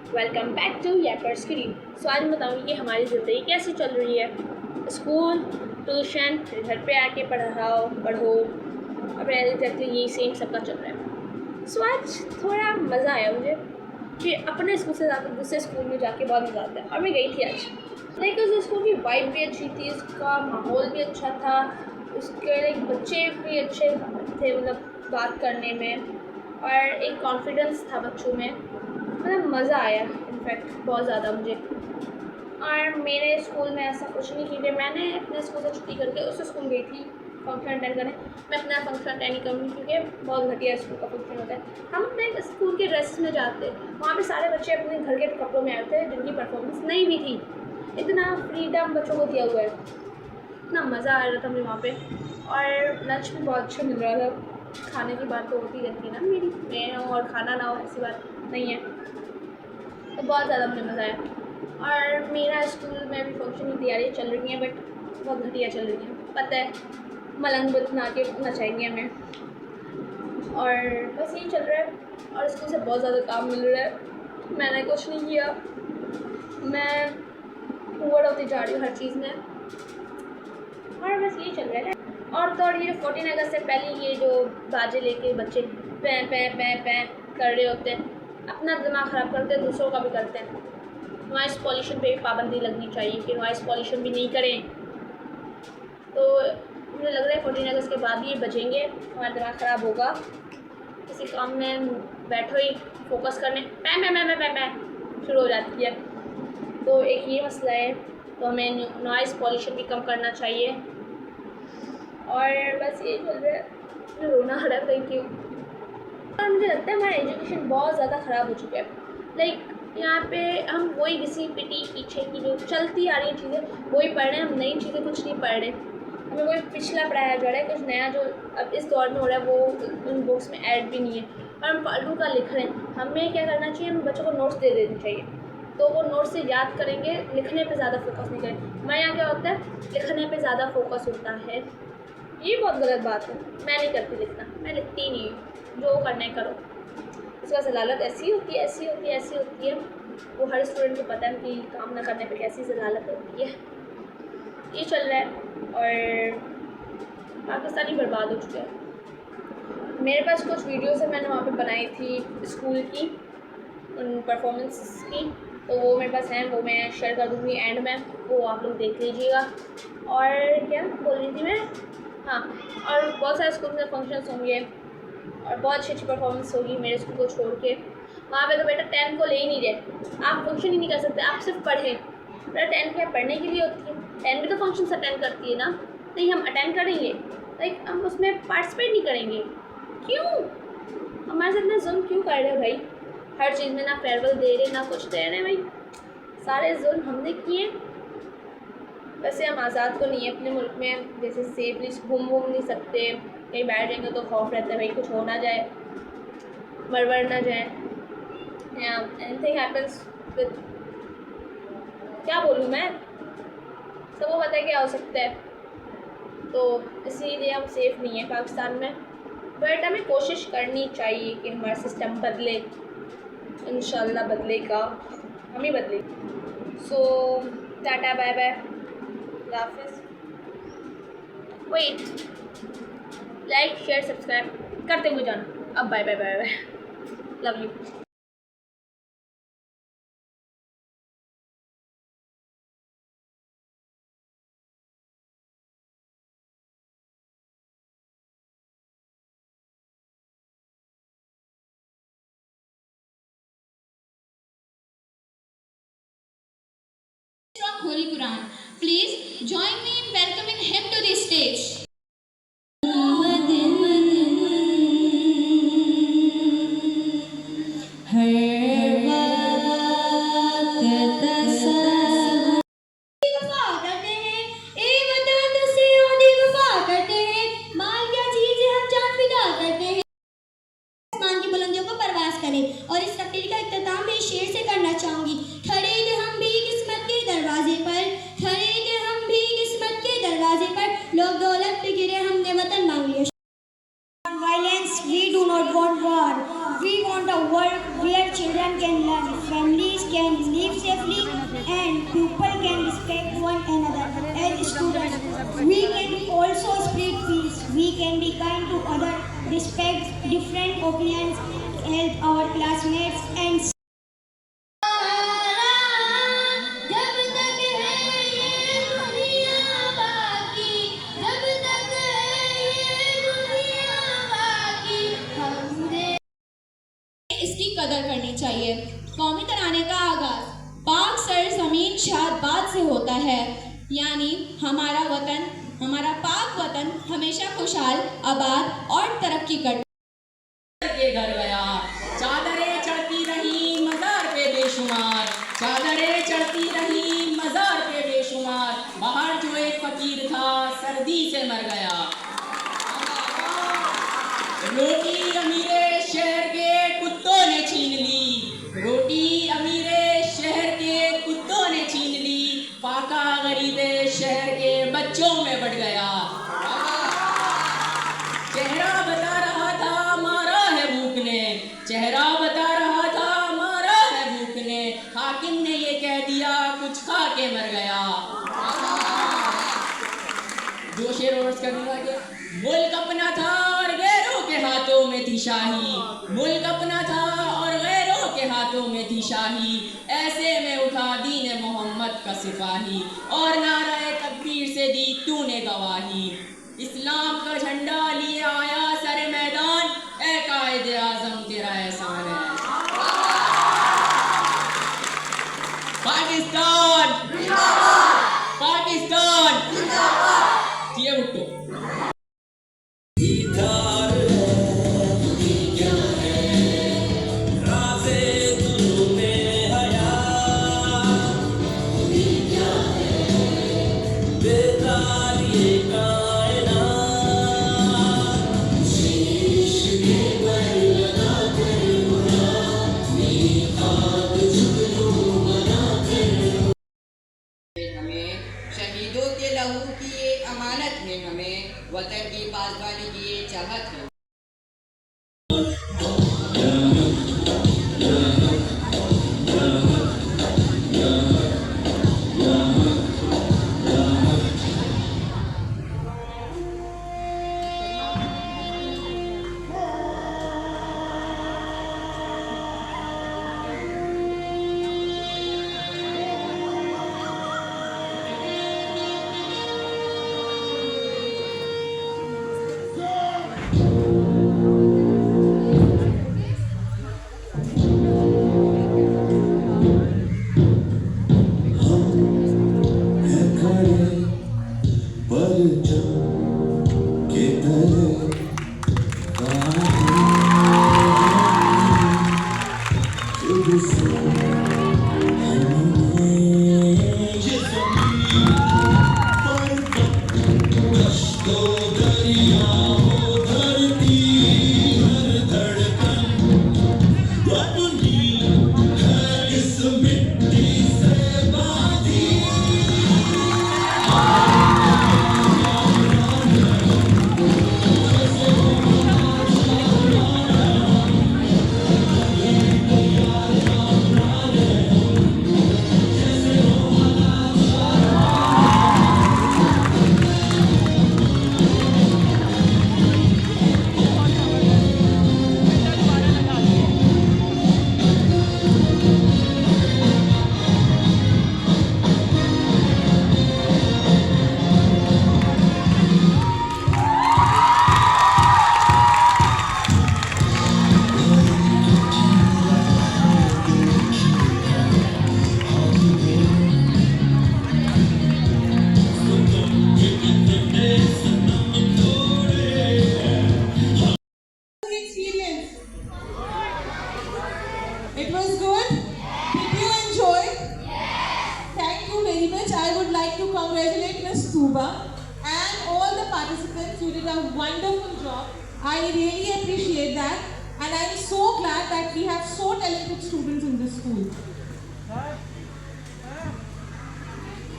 Welcome back to याकर screen. So आज मैं बताऊँगी कि हमारी ज़िंदगी कैसे चल रही है। स्कूल, ट्यूशन, फिर घर पे आके पढ़ो अब एग्जैक्टली यही सेम सबका चल रहा है। सो आज थोड़ा मज़ा आया मुझे कि अपने स्कूल से ज़्यादा दूसरे स्कूल में जाके बहुत मज़ा आता है। और मैं गई थी आज, लेकिन उस स्कूल की वाइब भी अच्छी थी, उसका माहौल भी अच्छा था, उसके लाइक बच्चे भी अच्छे थे, मतलब बात करने में, और एक कॉन्फिडेंस था बच्चों में। मतलब मज़ा आया इनफैक्ट बहुत ज़्यादा मुझे। और मेरे स्कूल में ऐसा कुछ नहीं कि मैंने अपने स्कूल से छुट्टी करके उस स्कूल गई थी फंक्शन अटेंड करने। मैं अपना फंक्शन अटेंड नहीं करूँगी क्योंकि बहुत घटिया स्कूल का फंक्शन होता है। हम अपने स्कूल के ड्रेसेस में जाते, वहाँ पे सारे बच्चे अपने घर के कपड़ों में आए थे जिनकी परफॉर्मेंस नहीं भी थी। इतना फ्रीडम बच्चों को दिया हुआ है, इतना मज़ा आ रहा था मुझे वहाँ पे। और लंच भी बहुत अच्छा मिल रहा था। खाने की बात तो होती रहती है ना, मैं और खाना ना हो ऐसी बात नहीं है। तो बहुत ज़्यादा मुझे मज़ा आया। और मेरा स्कूल में भी फंक्शन की तैयारी चल रही है, बट बहुत घटिया चल रही है, पता है। मलंग बना के नचाएंगे हमें, और बस यही चल रहा है। और स्कूल से बहुत ज़्यादा काम मिल रहा है, मैंने कुछ नहीं किया, मैं पुअर होती जा रही हूँ हर चीज़ में, और बस यही चल रहा है। और तो और ये 14 अगस्त से पहले ये जो बाजे लेके बच्चे पैं पैं पैं पैं कर रहे होते हैं, अपना दिमाग ख़राब करते हैं, दूसरों का भी करते हैं। नॉइस पॉल्यूशन पे भी पाबंदी लगनी चाहिए कि नॉइस पॉल्यूशन भी नहीं करें। तो मुझे लग रहा है 14 अगस्त के बाद ये बजेंगे, हमारा दिमाग ख़राब होगा। किसी काम में बैठो ही फोकस करने, पैं पैं पैं पैं पैं शुरू हो जाती है। तो एक ये मसला है, तो हमें नॉइस पॉल्यूशन भी कम करना चाहिए। और बस ये चल रहा है, मुझे रोना आ रहा है, थैंक यू। और मुझे लगता है हमारा एजुकेशन बहुत ज़्यादा ख़राब हो चुका है। लाइक यहाँ पे हम वही घिसी पिटी पीछे की जो चलती आ रही चीज़ें वही पढ़ रहे हैं, हम नई चीज़ें कुछ नहीं पढ़ रहे। हमें कोई पिछला पढ़ाया जा रहा है, कुछ नया जो अब इस दौर में हो रहा है वो उन बुक्स में ऐड भी नहीं है, और हम फालतू का लिख रहे हैं। हमें क्या करना चाहिए, हम बच्चों को नोट्स दे देने चाहिए, तो वो नोट्स से याद करेंगे, लिखने पे ज़्यादा फोकस नहीं करेंगे। हमारे यहाँ क्या होता है, लिखने पे ज़्यादा फोकस होता है। ये बहुत गलत बात है, मैं नहीं करती लिखना, मैं लिखती नहीं हूँ, जो करना है करो। उसके बाद जलालत ऐसी होती है, ऐसी होती है, ऐसी होती है, वो हर स्टूडेंट को पता है कि काम ना करने पे कैसी जलालत होती है। ये चल रहा है, और पाकिस्तान ही बर्बाद हो चुका है। मेरे पास कुछ वीडियोस है, मैंने वहाँ पे बनाई थी स्कूल की, उन परफॉर्मेंस की, तो वो मेरे पास हैं, वो मैं शेयर कर दूँगी एंड में, वो आप लोग देख लीजिएगा। और क्या बोल रही थी मैं, हाँ, और बहुत सारे स्कूल में फंक्शंस होंगे और बहुत अच्छी अच्छी परफॉर्मेंस होगी मेरे स्कूल को छोड़ के। वहाँ पे तो बेटा 10 को ले ही नहीं रहे, आप फंक्शन ही नहीं कर सकते, आप सिर्फ पढ़ें। बेटा 10 क्या पढ़ने के लिए होती है, 10 भी तो फंक्शंस अटेंड करती है ना। नहीं, हम अटेंड करेंगे, लाइक हम उसमें पार्टिसिपेट नहीं करेंगे, क्यों? हमारे साथ इतना जुल्म क्यों कर रहे हो भाई? हर चीज़ में ना फेयरवेल दे रहे ना कुछ दे रहे भाई, सारे जुल्म हमने किए। वैसे हम आज़ाद तो नहीं है अपने मुल्क में, जैसे सेफली घूम नहीं सकते, कहीं बैठ जाएंगे तो खौफ रहता है भाई कुछ हो ना जाए, मर ना जाए, या एनीथिंग हैपन्स विद, क्या बोलूँ मैं, सबको पता है क्या हो सकता है। तो इसीलिए हम सेफ़ नहीं है पाकिस्तान में, बट हमें कोशिश करनी चाहिए कि हमारा सिस्टम बदले। इंशाल्लाह बदलेगा, हम ही बदलेंगे। सो टाटा बाय बाय, हाफिज़। वेट, लाइक शेयर सब्सक्राइब करते हुए जाना। अब bye bye bye bye, love you. From Holy Quran. Please join me in welcoming him to the stage. और इस तकरीर का इख्तिताम मैं शेर से करना चाहूँगी। खड़े थे हम भी किस्मत के दरवाजे पर, खड़े थे हम भी किस्मत के दरवाजे पर, लोग दौलत पे गिरे हमने वतन मांग लिया। Violence, we do not want war. We want a world where children can learn, families can live safely and people can respect one another. As students, we can also spread peace. We can be kind to others, respect different opinions, help our classmates and जब तक है ये दुनिया बाकी, जब तक है ये दुनिया बाकी, हमने इसकी कदर करनी चाहिए। कौमी तराने का आगाज पाक सर ज़मीन शाद बात से होता है, यानी हमारा वतन, हमारा पाक वतन हमेशा खुशहाल, आबाद और तरक्की करता के घर गया, चादरें चढ़ती रही मज़ार पे बेशुमार, चादरें चढ़ती रही मज़ार पे बेशुमार, बाहर जो एक फकीर था सर्दी से मर गया। रोटी अमीरे शहर के कुत्तों ने छीन ली, रोटी अमीरे शहर के कुत्तों ने छीन ली, फाका गरीबे शहर के बच्चों में बढ़ गया। चेहरा बता रहा था मारा है भूख ने, चेहरा बता रहा था मारा है भूख ने, हाकिम ने ये कह दिया कुछ खा के मर गया। दो शेर और करने लगे। मुल्क अपना था और गैरों के हाथों में थी शाही, मुल्क अपना था और गैरों के हाथों में थी शाही, ऐसे में उठा दीन मोहम्मद का सिपाही और नाराए तकबीर से दी तूने गवाही। इस्लाम का झंडा लिए आया सरे मैदान, ए कायदे आज़म तेरा एहसान है। पाकिस्तान पाकिस्तान जिए भुट्टो। शहीदों के लहू की ये अमानत है, हमें वतन की पासबानी की ये चाहत है। It was good? Did you enjoy? Yes. Thank you very much. I would like to congratulate Ms. Tuba and all the participants. You did a wonderful job. I really appreciate that. And I'm so glad that we have so talented students in this school.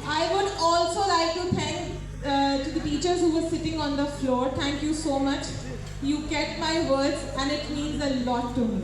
I would also like to thank to the teachers who were sitting on the floor. Thank you so much. You kept my words and it means a lot to me.